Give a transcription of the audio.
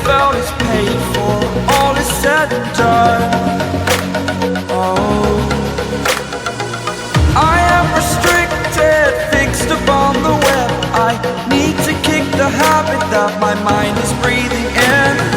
felt is paid for, all is said and done. Oh, I am restricted, fixed upon the web. I need to kick the habit that my mind is breathing in.